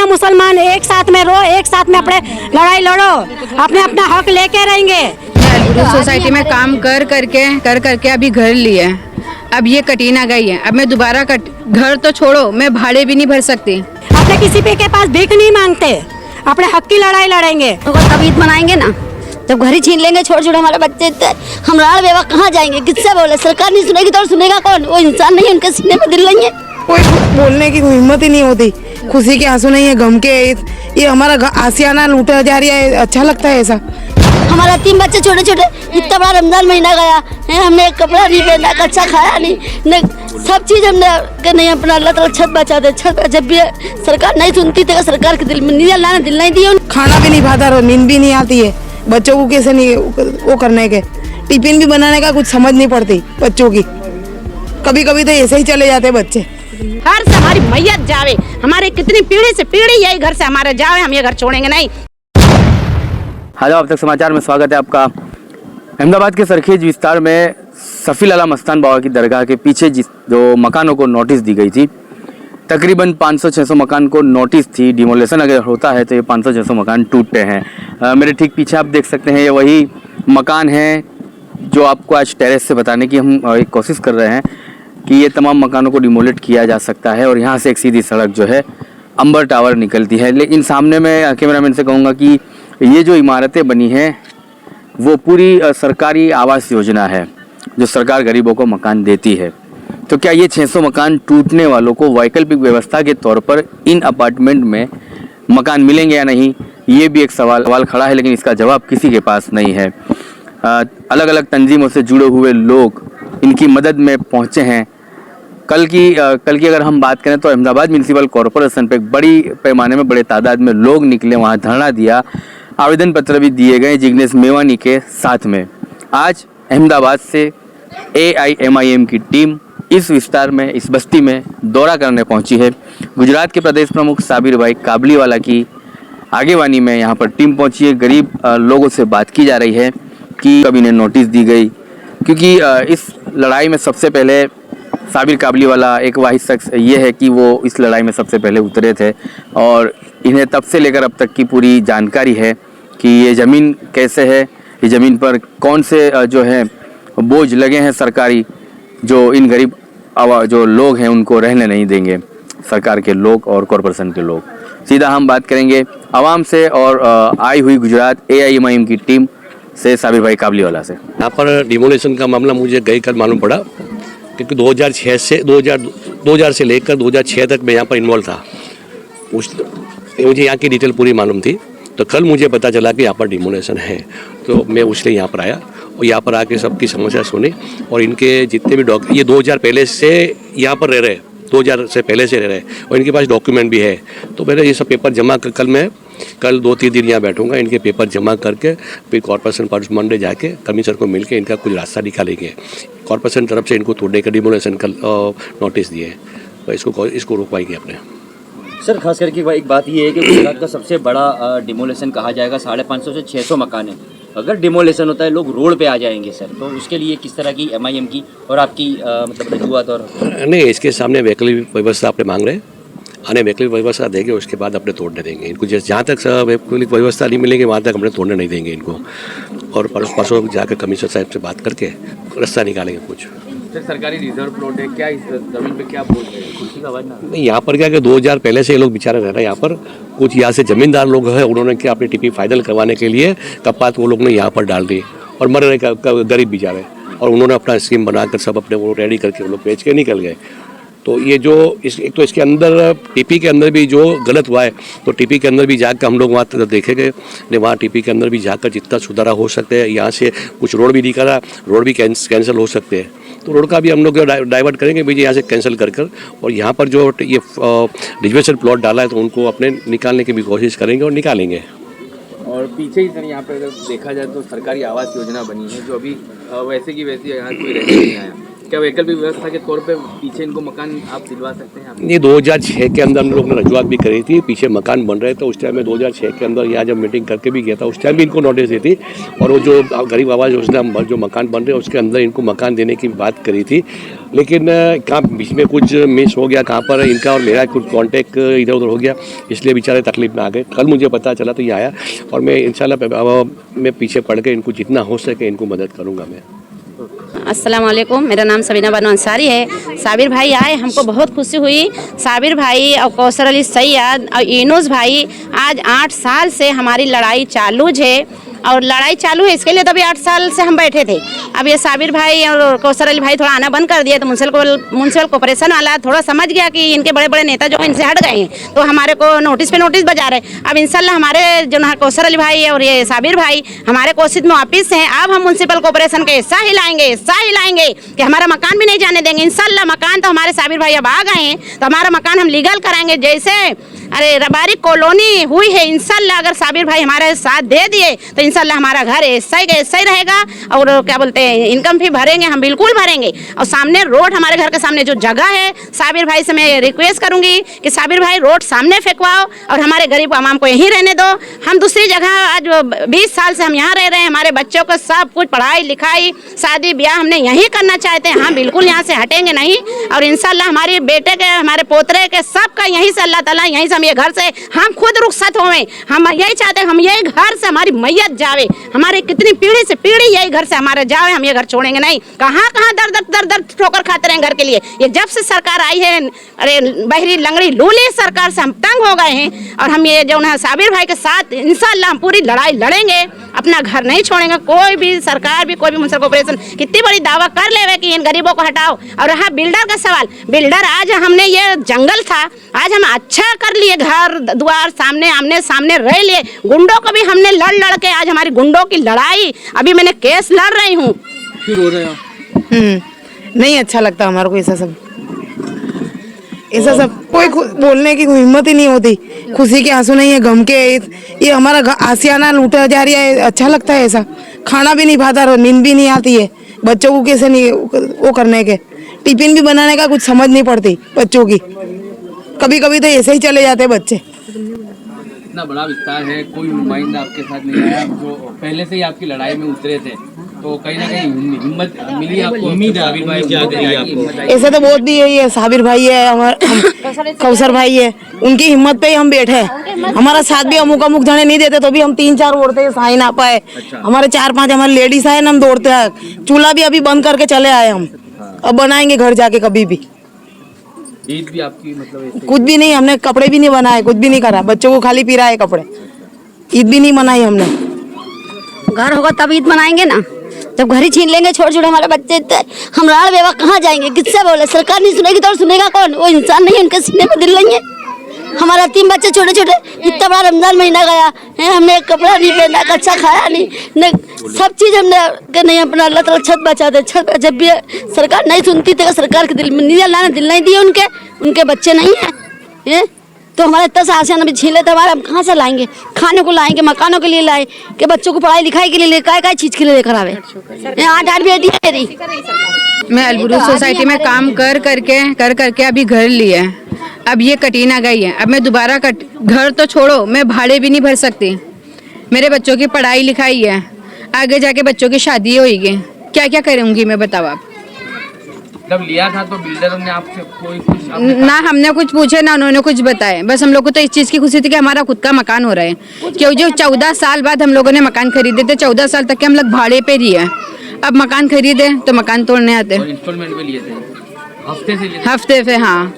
मुसलमान एक साथ में रहो, एक साथ में अपने लड़ाई लड़ो, अपने अपना हक लेके रहेंगे। सोसाइटी में काम कर करके अभी घर लिए, अब ये कटीन आ गई है। अब मैं दोबारा घर तो छोड़ो, मैं भाड़े भी नहीं भर सकती। अपने किसी पे के पास भीख नहीं मांगते, अपने हक की लड़ाई लड़ेंगे। तब ईद मनाएंगे ना, जब घर ही छीन लेंगे छोटे छोटे हमारे बच्चे, हम राड़ बेवा कहाँ जाएंगे, किससे बोले? सरकार नहीं सुनेगी तो और सुनेगा कौन? वो इंसान नहीं, उनके सीने में दिल नहीं है। कोई बोलने की हिम्मत ही नहीं होती। खुशी के आंसू नहीं है, गम के। ये हमारा आसियाना लूटा जा रहा है, अच्छा लगता है ऐसा? हमारा 3 बच्चे छोटे छोटे, इतना बड़ा रमजान महीना गया है, हमने कपड़ा नहीं पहना, कच्चा खाया नहीं, सब चीज हमने नहीं। अपना अल्लाह ताला छत बचा दे, छत जब भी सरकार नहीं सुनती तो सरकार के दिल में दिल नहीं दिया। खाना भी नहीं खाता, नींद भी नहीं आती है बच्चों को, कैसे नहीं वो करने के। टिफिन भी बनाने का कुछ समझ नहीं पड़ती बच्चों की। कभी कभी तो ऐसे ही चले जाते बच्चे। घर से हमारी मैयत जावे, हमारे कितनी पीढ़ी से पीढ़ी यही घर से हमारे जावे, हम ये घर छोड़ेंगे नहीं। हेलो, अब तक समाचार में स्वागत है आपका। अहमदाबाद के सरखेज विस्तार में सफ़ी लाला मस्तान बाबा की दरगाह के पीछे जो मकानों को नोटिस दी गई थी, तकरीबन 500-600 मकान को नोटिस थी। डिमोलेशन अगर होता है तो ये 500-600 मकान टूटते हैं। मेरे ठीक पीछे आप देख सकते हैं, ये वही मकान है जो आपको आज टेरेस से बताने की हम एक कोशिश कर रहे हैं कि ये तमाम मकानों को डिमोलेट किया जा सकता है। और यहाँ से एक सीधी सड़क जो है अंबर टावर निकलती है। लेकिन सामने मैं कैमरामैन से कहूँगा कि ये जो इमारतें बनी हैं वो पूरी सरकारी आवास योजना है, जो सरकार गरीबों को मकान देती है। तो क्या ये 600 मकान टूटने वालों को वैकल्पिक व्यवस्था के तौर पर इन अपार्टमेंट में मकान मिलेंगे या नहीं, ये भी एक सवाल खड़ा है, लेकिन इसका जवाब किसी के पास नहीं है। अलग अलग तंजीमों से जुड़े हुए लोग इनकी मदद में पहुँचे हैं। कल की अगर हम बात करें तो अहमदाबाद म्यूनिसिपल कॉरपोरेशन पे एक बड़ी पैमाने में, बड़े तादाद में लोग निकले, वहाँ धरना दिया, आवेदन पत्र भी दिए गए जिग्नेश मेवानी के साथ में। आज अहमदाबाद से AIMIM की टीम इस विस्तार में, इस बस्ती में दौरा करने पहुंची है। गुजरात के प्रदेश प्रमुख साबिर भाई काबलीवाला की आगेवानी में यहाँ पर टीम पहुंची है। गरीब लोगों से बात की जा रही है कि कब इन्हें नोटिस दी गई, क्योंकि इस लड़ाई में सबसे पहले साबिर काबलीवाला एक वाहिद शख्स ये है कि वो इस लड़ाई में सबसे पहले उतरे थे और इन्हें तब से लेकर अब तक की पूरी जानकारी है कि ये ज़मीन कैसे है, ये ज़मीन पर कौन से जो है बोझ लगे हैं सरकारी, जो इन गरीब जो लोग हैं उनको रहने नहीं देंगे, सरकार के लोग और कॉरपोरेशन के लोग। सीधा हम बात करेंगे आवाम से और आई हुई गुजरात AIMIM की टीम से साबिर भाई काबलीवाला से। यहाँ पर डिमोलेशन का मामला मुझे गई कल मालूम पड़ा, क्योंकि 2000 से लेकर 2006 तक मैं यहाँ पर इन्वॉल्व था। मुझे यहाँ की डिटेल पूरी मालूम थी, तो कल मुझे पता चला कि यहाँ पर डिमोलेशन है, तो मैं उसलिए यहाँ पर आया और यहाँ पर आके सबकी समस्या सुनी। और इनके जितने भी ये 2000 पहले से यहाँ पर रह रहे, 2000 से पहले से रह रहे और इनके पास डॉक्यूमेंट भी है। तो मैंने ये सब पेपर जमा कर कल 2-3 दिन यहाँ बैठूंगा, इनके पेपर जमा करके फिर कॉर्पोरेशन पर मंडे जाके कमिश्नर को मिलके इनका कुछ रास्ता निकालेंगे। कॉर्पोरेशन तरफ से इनको तोड़ने का डिमोलेशन का नोटिस दिए, तो इसको रोकवाएंगे अपने। सर, खास करके एक बात ये है कि गुजरात का सबसे बड़ा डिमोलेशन कहा जाएगा, 550 से 600 मकान है। अगर डिमोलेशन होता है, लोग रोड पे आ जाएंगे सर, तो उसके लिए किस तरह की MIM की और आपकी मतलब रजूआत? और नहीं, इसके सामने वैकल्पिक व्यवस्था आपने मांग रहे हैं, आने वैकल्पिक व्यवस्था देंगे, उसके बाद अपने तोड़ने देंगे इनको। जहाँ तक वैकल्पिक व्यवस्था नहीं मिलेगी वहाँ तक अपने तोड़ने नहीं देंगे इनको। और परसों जाकर कमिश्नर साहब से बात करके रास्ता निकालेंगे कुछ। सर, सरकारी रिजर्व प्लॉट है, क्या इस जमीन पे क्या बोल रहे हैं? नहीं, यहाँ पर क्या कि 2000 पहले से ये लोग बेचारे रह रहे हैं यहाँ पर। कुछ यहाँ से जमींदार लोग हैं, उन्होंने क्या अपनी टिपी फाइनल करवाने के लिए कपात वो लोग ने यहाँ पर डाल दी और मर रहे गरीब बेचारे, और उन्होंने अपना स्कीम बनाकर सब अपने वो रेडी करके वो लोग बेच के निकल गए। तो ये जो एक तो इसके अंदर टीपी के अंदर भी जो गलत हुआ है, तो टीपी के अंदर भी जाकर हम लोग वहाँ देखेंगे, वहाँ टीपी के अंदर भी जाकर जितना सुधारा हो सकते हैं। यहाँ से कुछ रोड भी निकाला, रोड भी कैंसिल हो सकते हैं, तो रोड का भी हम लोग डाइवर्ट करेंगे भाई यहाँ से कैंसिल कर और यहाँ पर जो ये रिजर्वेशन प्लॉट डाला है तो उनको अपने निकालने की भी कोशिश करेंगे और निकालेंगे। और पीछे ही सर यहाँ पे अगर देखा जाए तो सरकारी आवास योजना बनी है, जो अभी वैसे की वैसे यहाँ कोई रहने नहीं आया। क्या वैकल्पिक व्यवस्था के तौर पे पीछे इनको मकान आप दिलवा सकते हैं? ये 2006 के अंदर हम लोग ने रजूआत भी करी थी, पीछे मकान बन रहे थे उस टाइम में। 2006 के अंदर यहाँ जब मीटिंग करके भी गया था, उस टाइम भी इनको नोटिस दी थी। और वो जो गरीब आवास योजना जो मकान बन रहे हैं उसके अंदर इनको मकान देने की बात करी थी। लेकिन कहाँ बीच में कुछ मिस हो गया, कहाँ पर इनका और मेरा कुछ कांटेक्ट इधर उधर हो गया, इसलिए बेचारे तकलीफ में आ गए। कल मुझे पता चला तो ये आया और मैं इंशाल्लाह मैं पीछे पड़ के इनको जितना हो सके इनको मदद करूँगा मैं। अस्सलाम वालेकुम, मेरा नाम सबीना बानो अंसारी है। साबिर भाई आए, हमको बहुत खुशी हुई। साबिर भाई और कौसर अली सैयद और यूनुस भाई, आज 8 साल से हमारी लड़ाई चालू है और लड़ाई चालू है इसके लिए तो अभी 8 साल से हम बैठे थे। अब ये साबिर भाई और कौसर अली भाई थोड़ा आना बंद कर दिया तो म्युनिसिपल कॉर्पोरेशन वाला थोड़ा समझ गया कि इनके बड़े बड़े नेता जो इनसे हट गए हैं, तो हमारे को नोटिस पे नोटिस बजा रहे। अब इंशाल्लाह हमारे जो ना कौसर अली भाई और ये साबिर भाई हमारे कोशिश में वापिस हैं। अब हम म्युनिसिपल कॉर्पोरेशन के हिस्सा हिलाएंगे कि हमारा मकान भी नहीं जाने देंगे। इंशाल्लाह मकान तो हमारे साबिर भाई अब आ गए हैं तो हमारा मकान हम लीगल कराएंगे। जैसे अरे रबारी कॉलोनी हुई है, इंशाल्लाह अगर साबिर भाई हमारे साथ दे दिए तो इंशाल्लाह हमारा घर ऐसा ही रहेगा और क्या बोलते हैं इनकम भी भरेंगे, हम बिल्कुल भरेंगे। और सामने रोड, हमारे घर के सामने जो जगह है, साबिर भाई से मैं रिक्वेस्ट करूंगी कि साबिर भाई रोड सामने फेंकवाओ और हमारे गरीब आवाम को यहीं रहने दो। हम दूसरी जगह आज 20 साल से हम यहाँ रह रहे हैं, हमारे बच्चों को सब कुछ पढ़ाई लिखाई शादी ब्याह हमने यहीं करना चाहते हैं। हम बिल्कुल यहाँ से हटेंगे नहीं और इंशाल्लाह हमारे बेटे के, हमारे पोतरे के, सबका यहीं से अल्लाह ताला यहीं से हम ये घर से हम खुद रुखसत होवें। हम यही चाहते हैं, हम यही घर से हमारी मैयत जावे, हमारे कितनी पीढ़ी से पीढ़ी यही घर से हमारे जावे, हम ये घर छोड़ेंगे नहीं। कहाँ दर ठोकर खाते रहे घर के लिए। ये जब से सरकार आई है, अरे बहरी लंगड़ी लूली सरकार से हम तंग हो गए हैं और हम ये जो है साबिर भाई के साथ इंशाल्लाह हम पूरी लड़ाई लड़ेंगे, अपना घर नहीं छोड़ेंगे। कोई भी सरकार भी, कोई भी म्युनिसिपल कॉर्पोरेशन कितनी बड़ी दावा कर लेवे कि इन गरीबों को हटाओ। और रहा बिल्डर का सवाल, बिल्डर आज हमने ये जंगल था, आज हम अच्छा कर लिए, घर द्वार सामने आमने सामने रह लिए। गुंडों को भी हमने लड़ के आज हमारी गुंडों की लड़ाई, अभी मैंने केस लड़ रही हूँ। फिर हो रहे हैं नहीं अच्छा लगता हमारे को ऐसा सब कोई बोलने की कोई हिम्मत ही नहीं होती। खुशी के आंसू नहीं है, गम के ये हमारा आसियाना लूटा जा रहा है। अच्छा लगता है ऐसा, खाना भी नहीं भाता, नींद भी नहीं आती है। बच्चों को कैसे नहीं वो करने के, टिफिन भी बनाने का कुछ समझ नहीं पड़ती बच्चों की। कभी कभी तो ऐसे ही चले जाते हैं बच्चे। इतना बड़ा विस्तार है, कोई नुमाइंदा आपके साथ नहीं आया जो पहले से ही आपकी लड़ाई में उतरे थे, तो कहीं ना कहीं हिम्मत मिली आपको? उम्मीद है साबिर भाई क्या करेंगे आपको? ऐसे तो बहुत भी है, साबिर भाई है, हमारे कौसर भाई है, उनकी हिम्मत पे ही हम बैठे हैं। हमारा साथ भी अमुक जने नहीं देते तो भी हम 3-4 औरतें साई ना पाए। हमारे 4-5 हमारे लेडीज आए ना, हम दौड़ते हैं। चूल्हा भी अभी बंद करके चले आए हम, अब बनाएंगे घर जाके कभी भी। ईद भी आपकी मतलब कुछ भी नहीं, हमने कपड़े भी नहीं बनाए, कुछ भी नहीं करा, बच्चों को खाली पिराए कपड़े। ईद भी नहीं मनाई हमने। घर होगा तब ईद मनाएंगे ना, जब घर ही छीन लेंगे छोटे छोटे हमारे बच्चे। हम राड़ बेवा कहाँ जाएंगे, किससे बोले? सरकार नहीं सुनेगी तो और सुनेगा कौन? वो इंसान नहीं, उनके सीने में दिल नहीं है। हमारा 3 बच्चे छोटे छोटे, इतना बड़ा रमजान महीना गया है, हमने कपड़ा नहीं पहना, कच्चा खाया नहीं, सब चीज़ हमने नहीं अपना। अल्लाह ताला छत बचा दे, छत जब भी सरकार नहीं सुनती तो सरकार के दिल में नहीं, अल्लाह ने दिल नहीं दिए उनके बच्चे नहीं है। तो हमारे इतना सा आसियान अभी छीन लेते, हमारे हम कहाँ से लाएंगे? खाने को लाएंगे, मकानों के लिए लाए, कि बच्चों को पढ़ाई लिखाई के लिए काय चीज़ के लिए लेकर आवे। 8 बेटी है मेरी। मैं अलबुरुज सोसाइटी में काम कर करके अभी घर लिया है। अब ये कटीना गई है, अब मैं दोबारा घर तो छोड़ो, मैं भाड़े भी नहीं भर सकती। मेरे बच्चों की पढ़ाई लिखाई है, आगे जाके बच्चों की शादी होगी, क्या क्या करूँगी मैं, बताओ आप। जब लिया था तो बिल्डर ने आपसे कोई कुछ ना हमने कुछ पूछे ना उन्होंने कुछ बताया। बस हम लोग को तो इस चीज़ की खुशी थी कि हमारा खुद का मकान हो रहा है, क्यों जो 14 साल बाद हम लोगों ने मकान खरीदे थे। 14 साल तक के हम लोग भाड़े पे रहे हैं, अब मकान खरीदे तो मकान तोड़ने आते। इंस्टॉलमेंट पे लिए थे, हफ्ते से। हाँ,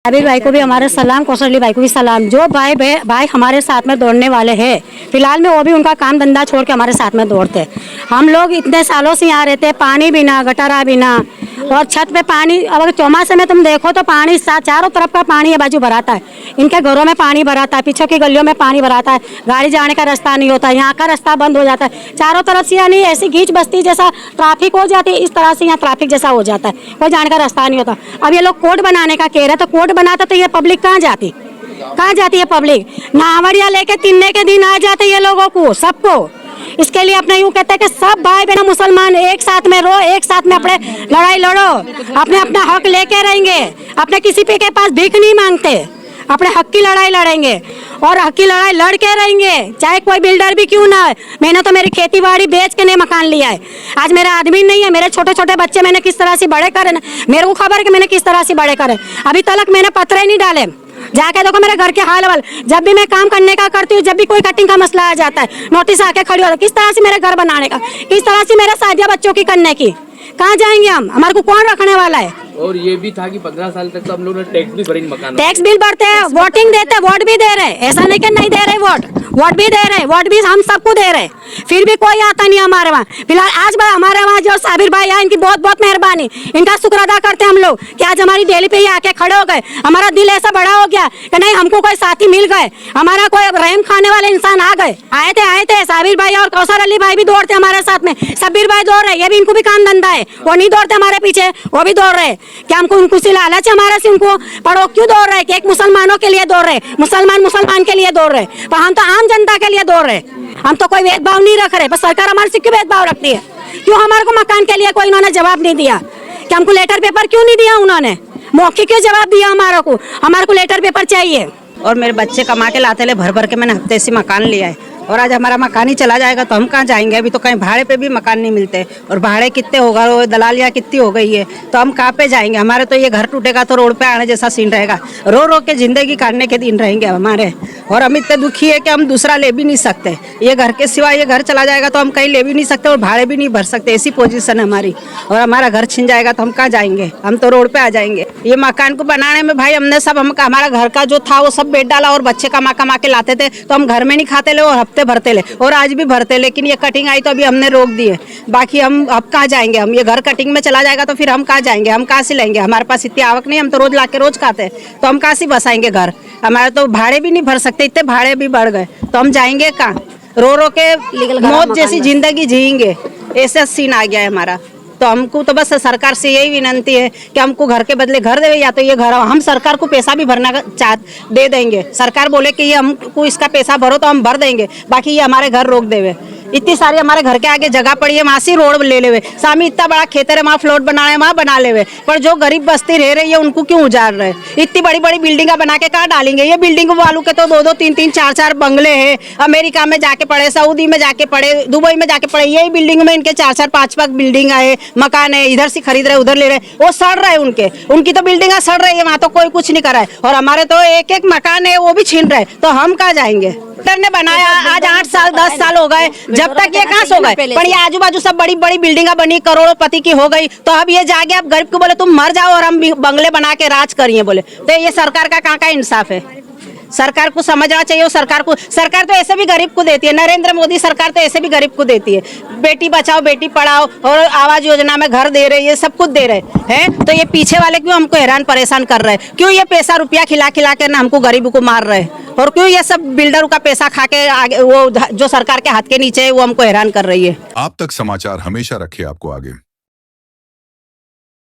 साबिर भाई को भी हमारे सलाम, कौसर अली भाई को भी सलाम। जो भाई हमारे साथ में दौड़ने वाले हैं, फिलहाल में वो भी उनका काम धंधा छोड़ के हमारे साथ में दौड़ते। हम लोग इतने सालों से यहाँ रहते, पानी बिना, गटारा बिना, और छत पे पानी। अगर चौमासे में तुम देखो तो पानी चारों तरफ का पानी ये बाजू भराता है, इनके घरों में पानी भराता है, पीछे की गलियों में पानी भराता है, गाड़ी जाने का रास्ता नहीं होता, यहाँ का रास्ता बंद हो जाता है चारों तरफ से। यानी ऐसी गीच बस्ती जैसा ट्रैफिक हो जाती है, इस तरह से यहाँ ट्रैफिक जैसा हो जाता है, कोई जाने का रास्ता नहीं होता। अब ये लोग कोर्ट बनाने का कह रहे, तो कोर्ट बनाता तो ये पब्लिक कहाँ जाती है पब्लिक? नावड़िया लेके तिन्ने के दिन आ जाते ये लोगों को, सबको। इसके लिए अपने यूँ कहते हैं कि सब भाई बहन मुसलमान एक साथ में रहो, एक साथ में अपने लड़ाई लड़ो, अपने अपना हक लेके रहेंगे, अपने किसी पे के पास भीख नहीं मांगते, अपने हक की लड़ाई लड़ेंगे। और हक की लड़ाई लड़ के रहेंगे, चाहे कोई बिल्डर भी क्यों ना है। मैंने तो मेरी खेती बाड़ी बेच के नहीं मकान लिया है। आज मेरा आदमी नहीं है, मेरे छोटे छोटे बच्चे मैंने किस तरह से बड़े करे ना, मेरे को खबर है कि मैंने किस तरह से बड़े करे। अभी तक मैंने पत्र ही नहीं डाले। जाके देखो मेरे घर के हाल वाल, जब भी मैं काम करने का करती हूँ, जब भी कोई कटिंग का मसला आ जाता है, नोटिस आके खड़ी होता है। किस तरह से मेरे घर बनाने का, किस तरह से मेरे शादियां बच्चों की करने की, कहाँ जाएंगे हम? हमारे को कौन रखने वाला है? और ये भी था कि 15 साल तक तो हम लोग ने टैक्स भी भरे मकान, टैक्स बिल भरते हैं, वोटिंग देते हैं, वोट भी दे रहे हैं। ऐसा नहीं कि नहीं दे रहे वोट भी दे रहे हैं, वोट भी हम सबको दे रहे हैं, फिर भी कोई आता नहीं हमारे वहाँ। फिलहाल आज हमारे वहाँ जो साबिर भाई आए, इनकी बहुत बहुत मेहरबानी, इनका शुक्र अदा करते हैं हम लोग कि आज हमारी डेली पे ही आके खड़े हो गए। हमारा दिल ऐसा बड़ा हो गया कि नहीं, हमको कोई साथी मिल गए, हमारा कोई रहम खाने वाले इंसान आ गए। आए थे साबिर भाई और कौसर अली भाई भी दौड़ते हमारे साथ में, सब्बीर भाई दौड़ रहे, ये भी इनको भी काम धंधा है, वो नहीं दौड़ते हमारे पीछे, वो भी दौड़ रहे। क्या हमको उनको लालच हमारे से उनको पढ़ो क्यों दौड़ रहे? कि एक मुसलमानों के लिए दौड़ रहे, मुसलमान के लिए दौड़ रहे, पर हम तो आम जनता के लिए दौड़ रहे। हम तो कोई भेदभाव नहीं रख रहे, पर सरकार हमारे से क्यों भेदभाव रखती है? क्यों हमारे को मकान के लिए कोई इन्होंने जवाब नहीं दिया? कि हमको लेटर पेपर क्यों नहीं दिया उन्होंने? मौके क्यों जवाब दिया हमारे को लेटर पेपर चाहिए। और मेरे बच्चे कमा के लाते ले, भर भर के मैंने हफ्ते से मकान लिया है, और आज हमारा मकान ही चला जाएगा तो हम कहाँ जाएंगे? अभी तो कहीं भाड़े पे भी मकान नहीं मिलते, और भाड़े कितने होगा, वो दलालियाँ कितनी हो गई है, तो हम कहाँ पे जाएंगे? हमारे तो ये घर टूटेगा तो रोड पे आने जैसा सीन रहेगा, रो रो के जिंदगी काटने के दिन रहेंगे हमारे। और हम इतने दुखी है कि हम दूसरा ले भी नहीं सकते, ये घर के सिवा ये घर चला जाएगा तो हम कहीं ले भी नहीं सकते और भाड़े भी नहीं भर सकते, ऐसी पोजीशन है हमारी। और हमारा घर छिन जाएगा तो हम कहाँ जाएंगे? हम तो रोड पे आ जाएंगे। ये मकान को बनाने में भाई हमने सब हमारा घर का जो था वो सब बेच डाला, और बच्चे कमा के लाते थे तो हम घर में नहीं खाते ले और हफ्ते भरते ले, और आज भी भरते, लेकिन ये कटिंग आई तो अभी हमने रोक दी है। बाकी हम अब कहाँ जाएंगे? हम ये घर कटिंग में चला जाएगा तो फिर हम कहाँ जाएंगे? हम कहाँ से लेंगे? हमारे पास इतनी आवक नहीं, हम तो रोज लाके रोज खाते हैं, तो हम कहाँ से बसाएंगे घर? हमारे तो भाड़े भी नहीं भर सकते, इतने भाड़े भी बढ़ गए, तो हम जाएंगे कहाँ? रो रो के मौत जैसी जिंदगी जिएंगे, ऐसा सीन आ गया है हमारा। तो हमको तो बस सरकार से यही विनती है कि हमको घर के बदले घर देवे, या तो ये घर हम सरकार को पैसा भी भरना दे देंगे। सरकार बोले कि ये हमको इसका पैसा भरो तो हम भर देंगे, बाकी ये हमारे घर रोक देवे। इतनी सारी हमारे घर के आगे जगह पड़ी है, वहाँ से रोड ले लेवे, सामी इतना बड़ा खेतर है, वहाँ फ्लोट बना है, वहाँ बना लेवे, पर जो गरीब बस्ती रह रही है उनको क्यों उजाड़ रहे? इतनी बड़ी बड़ी बिल्डिंगा बना के कहाँ डालेंगे? ये बिल्डिंग वालों के तो 2-2, 3-3, 4-4 बंगले हैं, अमेरिका में जाके पड़े, सऊदी में जाके पड़े, दुबई में जाके पड़े, यही बिल्डिंग में इनके 4-4, 5-5 बिल्डिंग है, मकान है, इधर से खरीद रहे उधर ले रहे, वो सड़ रहे उनकी तो बिल्डिंगा सड़ रही है, वहाँ तो कोई कुछ नहीं कर रहा है, और हमारे तो एक मकान है वो भी छीन रहे, तो हम कहाँ जाएंगे? ने बनाया आज 8 साल 10 साल हो गए, जब तक ये कहाँ सो गए? पर ये आजू बाजू सब बड़ी बड़ी बिल्डिंगा बनी, करोड़पति की हो गई, तो अब ये जाके अब गरीब को बोले तुम मर जाओ और हम बंगले बना के राज करिए बोले, तो ये सरकार का कहाँ का इंसाफ है? सरकार को समझना चाहिए। सरकार तो ऐसे भी गरीब को देती है, नरेंद्र मोदी सरकार तो ऐसे भी गरीब को देती है, बेटी बचाओ बेटी पढ़ाओ और आवास योजना में घर दे रहे, ये सब कुछ दे रहे हैं। तो ये पीछे वाले क्यों हमको हैरान परेशान कर रहे हैं? क्यों ये पैसा रुपया खिला खिला के ना हमको गरीबों को मार रहे हैं? और क्यों ये सब बिल्डरों का पैसा खा के आगे वो जो सरकार के हाथ के नीचे है वो हमको हैरान कर रही है। आप तक समाचार हमेशा रखे आपको आगे।